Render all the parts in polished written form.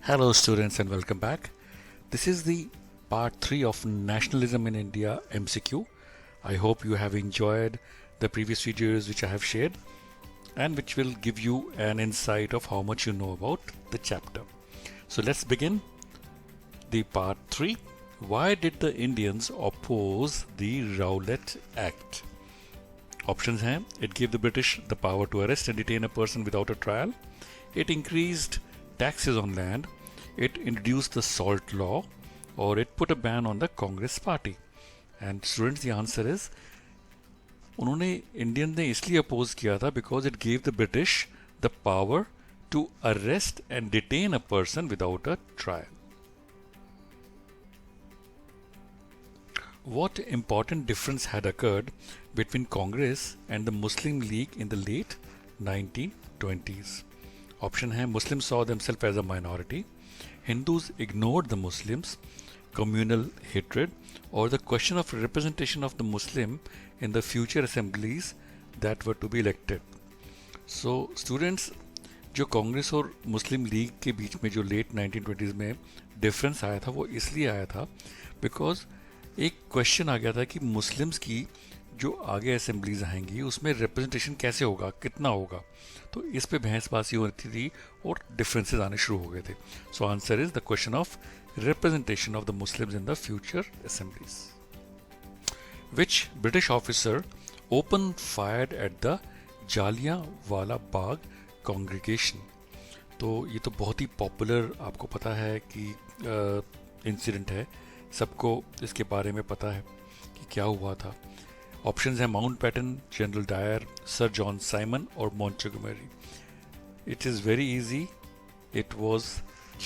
Hello, students, and welcome back. This is the part 3 of Nationalism in India MCQ. I hope you have enjoyed the previous videos which I have shared and which will give you an insight of how much you know about the chapter. So let's begin the part 3. Why did the Indians oppose the Rowlatt Act? Options हैं, it gave the British the power to arrest and detain a person without a trial. It increased taxes on land. It introduced the salt law, or it put a ban on the Congress party. And students, the answer is उन्होंने Indian ने इसलिए oppose किया था because it gave the British the power to arrest and detain a person without a trial. What important difference had occurred between Congress and the Muslim League in the late 1920s? Option है, Muslims saw themselves as a minority, Hindus ignored the Muslims, communal hatred, or the question of representation of the Muslim in the future assemblies that were to be elected. So students, जो कांग्रेस और मुस्लिम league के बीच में जो late 1920s में difference आया था वो इसलिए आया था बिकॉज एक क्वेश्चन आ गया था कि मुस्लिम्स की जो आगे असेंबलीज आएंगी उसमें रिप्रेजेंटेशन कैसे होगा, कितना होगा, तो इस पे बहसबाजी होती थी और डिफरेंसेस आने शुरू हो गए थे. So answer is the question of representation of the Muslims in the future assemblies. Which British officer opened fire at the Jallianwala Bagh congregation? तो ये तो बहुत ही पॉपुलर, आपको पता है कि इंसिडेंट है, सबको इसके बारे में पता है कि क्या हुआ था. ऑप्शंस हैं Mountbatten, General Dyer, sir John Simon और Montgomery. It is very easy, it was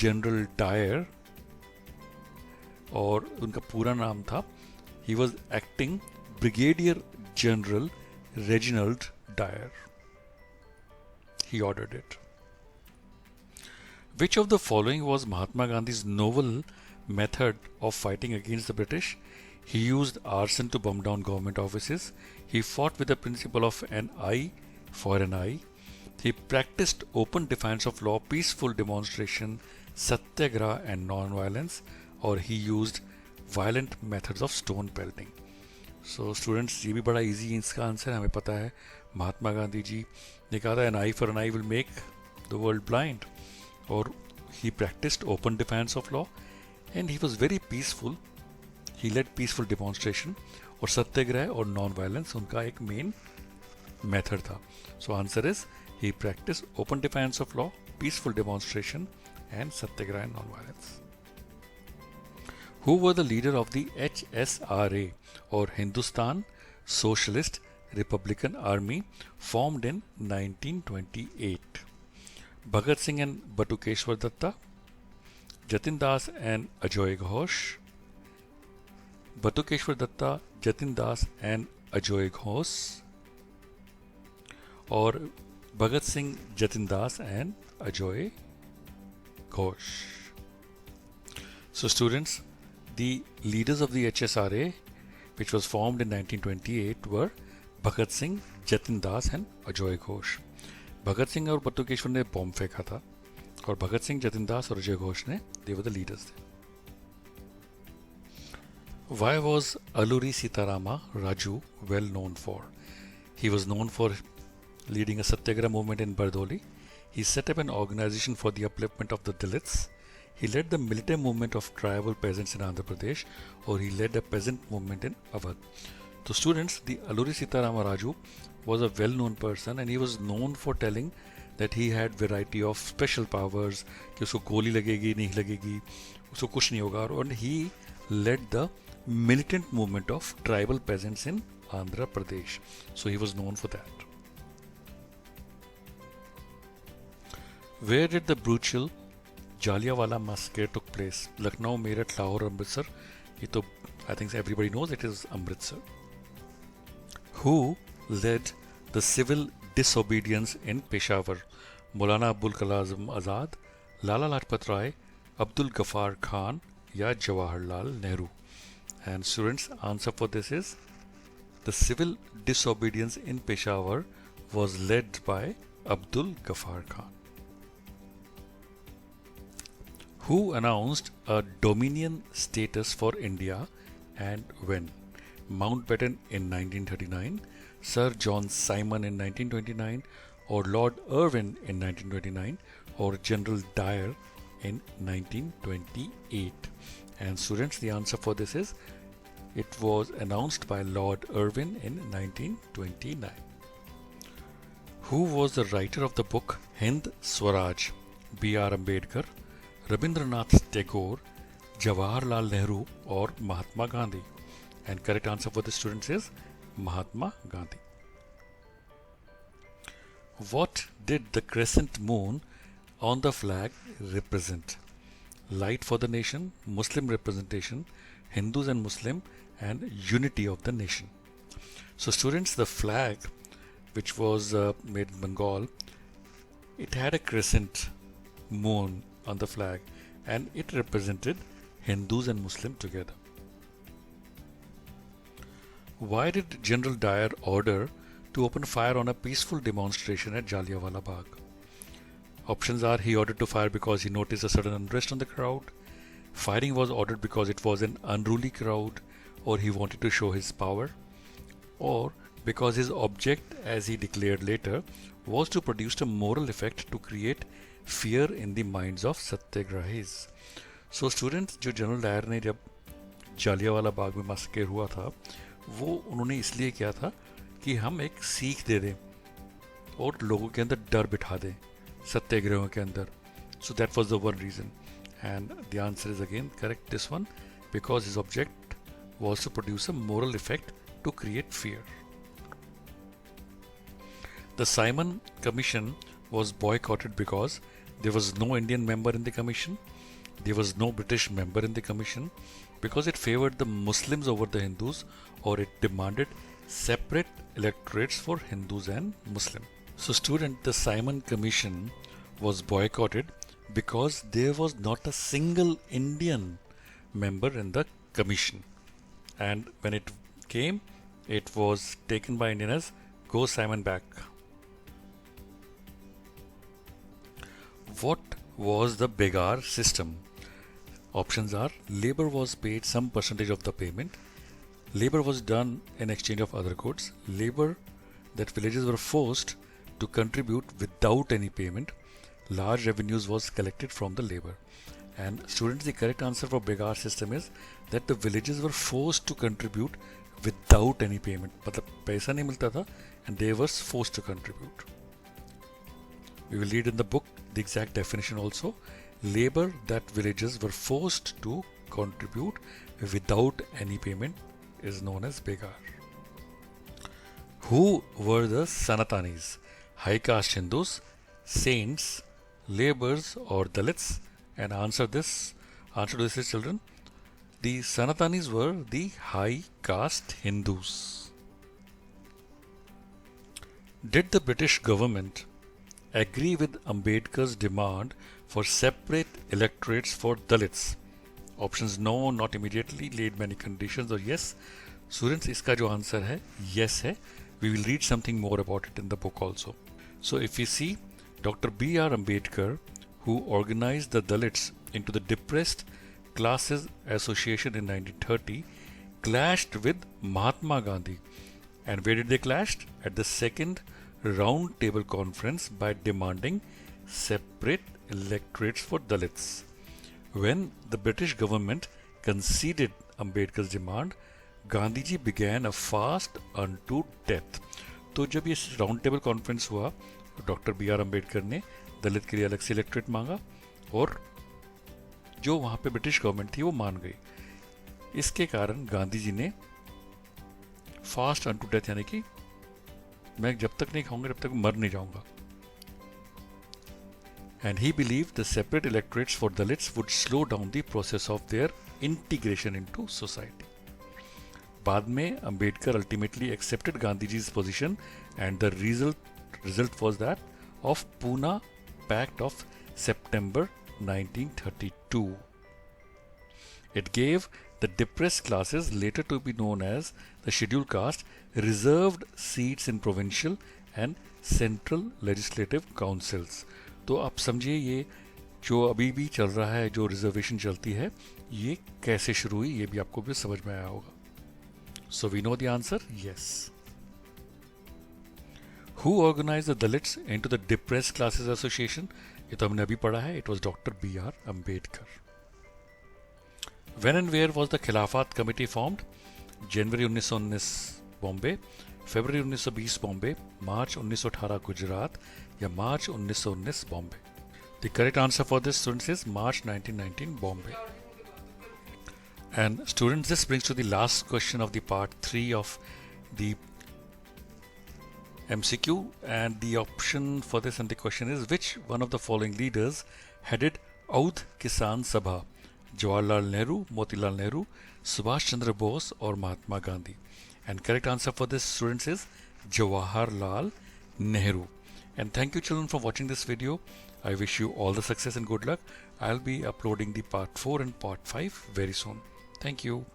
General Dyer और उनका पूरा नाम था, he was acting brigadier general Reginald Dyer. He ordered it. Which of the following was Mahatma Gandhi's novel method of fighting against the British? He used arson to bomb down government offices. He fought with the principle of an eye for an eye. He practiced open defiance of law, peaceful demonstration, satyagraha and non-violence. और ही used violent methods of stone pelting. So students, ये भी बड़ा easy है, इसका answer हमें पता है. महात्मा गांधी जी ने कहा था an eye for an eye will make the world blind, और he practised open defence of law and he was very peaceful. He led peaceful demonstration, और सत्याग्रह और नॉन वायलेंस उनका एक मेन मेथड था. So answer is he practice open defence of law, peaceful demonstration and Satyagraha and non violence. Who were the leader of the HSRA or Hindustan Socialist Republican Army formed in 1928? Bhagat Singh and Batukeshwar Datta, Jatin Das and Ajoy Ghosh, Batukeshwar Datta, Jatin Das and Ajoy Ghosh, or Bhagat Singh, Jatin Das and Ajoy Ghosh. So students, the leaders of the HSRA, which was formed in 1928, were Bhagat Singh, Jatin Das and Ajoy Ghosh. Bhagat Singh और बटुकेश्वर ने bomb फेंका था, और भगत सिंह, जतिन दास और अजय घोष ने, they were the leaders थे. Why was Alluri Sitarama Raju well known for? He was known for leading a satyagraha movement in Bardoli. He set up an organization for the upliftment of the Dalits. He led the militant movement of tribal peasants in Andhra Pradesh, or he led a peasant movement in Awadh. So students, the Alluri Sitarama Raju was a well-known person, and he was known for telling that he had variety of special powers, कि उसको गोली लगेगी नहीं लगेगी, उसको कुछ नहीं होगा, and he led the militant movement of tribal peasants in Andhra Pradesh. So he was known for that. Where did the brutal Jallianwala massacre took place? Lucknow, Meerut, Lahore, Amritsar. ये तो I think everybody knows it is Amritsar. Who led the civil disobedience in Peshawar? Maulana Abul Kalam Azad, Lala Lajpat Rai, Abdul Ghaffar Khan या Jawaharlal Nehru? And students, answer for this is the civil disobedience in Peshawar was led by Abdul Ghaffar Khan. Who announced a dominion status for India and when? Mountbatten in 1939, Sir John Simon in 1929, or Lord Irwin in 1929, or General Dyer in 1928. And students, the answer for this is it was announced by Lord Irwin in 1929. Who was the writer of the book Hind Swaraj? B.R. Ambedkar, Rabindranath Tagore, Jawaharlal Nehru, or Mahatma Gandhi? And correct answer for the students is Mahatma Gandhi. What did the crescent moon on the flag represent? Light for the nation, Muslim representation, Hindus and Muslim, and unity of the nation. So students, the flag which was made in Bengal, it had a crescent moon on the flag and it represented Hindus and Muslim together. Why did General Dyer order to open fire on a peaceful demonstration at Jallianwala Bagh? Options are: he ordered to fire because he noticed a sudden unrest on the crowd, firing was ordered because it was an unruly crowd, or he wanted to show his power, or because his object, as he declared later, was to produce a moral effect to create fear in the minds of satyagrahis. So students, जो general Dyer ने जब जालियांवाला बाग में massacre हुआ था, वो उन्होंने इसलिए किया था कि हम एक सीख दे दें और लोगों के अंदर डर बिठा दें सत्याग्रहों के अंदर. So that was the one reason, and the answer is again correct, this one, because his object was to produce a moral effect to create fear. The Simon Commission was boycotted because there was no Indian member in the commission, there was no British member in the commission, because it favored the Muslims over the Hindus, or it demanded separate electorates for Hindus and Muslim. So student, the Simon Commission was boycotted because there was not a single Indian member in the commission, and when it came, it was taken by Indian as go Simon back. What was the Begar system? Options are: labor was paid some percentage of the payment, labor was done in exchange of other goods, labor that villages were forced to contribute without any payment, large revenues was collected from the labor. And students, the correct answer for Begar system is that the villages were forced to contribute without any payment. मतलब पैसा नहीं मिलता था and they were forced to contribute. We will read in the book the exact definition also. Labor that villagers were forced to contribute without any payment is known as Begar. Who were the Sanatanis? High caste Hindus, saints, laborers, or Dalits? And answer to this is, children, the Sanatanis were the high caste Hindus. Did the British government agree with Ambedkar's demand for separate electorates for Dalits? Options: no, not immediately, laid many conditions, or yes. Students, इसका जो answer है yes है. We will read something more about it in the book also. So if we see, Dr. B.R. Ambedkar, who organized the Dalits into the Depressed Classes Association in 1930, clashed with Mahatma Gandhi. And where did they clash? At the second round table conference by demanding separate electorates for Dalits. When the British government conceded Ambedkar's demand, Gandhiji began a fast unto death. तो जब ये round table conference हुआ, doctor B are Ambedkar ने दलित के लिए अलग से electorate मांगा और जो वहाँ पे ब्रिटिश गवर्नमेंट थी वो मान गई. इसके कारण गांधी जी ने फास्ट अनटू डेथ, यानी कि मैं जब तक नहीं खाऊंगा जब तक मर नहीं जाऊंगा. And he believed the separate electorates for Dalits would slow down the process of their integration into society. बाद में Ambedkar ultimately accepted Gandhiji's position, and the result was that of Pune Pact of September 1932. It gave the depressed classes, later to be known as the scheduled caste, reserved seats in provincial and central legislative councils. तो आप समझिए ये जो अभी भी चल रहा है, जो रिजर्वेशन चलती है, ये कैसे शुरू हुई, ये भी आपको भी समझ में आया होगा. So we know the answer, yes. Who organized the Dalits into the Depressed Classes Association? ये तो हमने अभी पढ़ा है. It was Dr. B.R. Ambedkar. When and where was the Khilafat Committee formed? जनवरी 1919 बॉम्बे, फरवरी 1920 बॉम्बे, मार्च 1918 गुजरात या मार्च 1919 Bombay. The correct answer for this, students, is March 1919 Bombay. And students, this brings to the last question of the part 3 of the MCQ, and the option for this and the question is, which one of the following leaders headed Audh Kisan Sabha? Jawaharlal Nehru, Motilal Nehru, Subhash Chandra Bose or Mahatma Gandhi? And correct answer for this, students, is Jawaharlal Nehru. And thank you, children, for watching this video. I wish you all the success and good luck. I'll be uploading the part 4 and part 5 very soon. Thank you.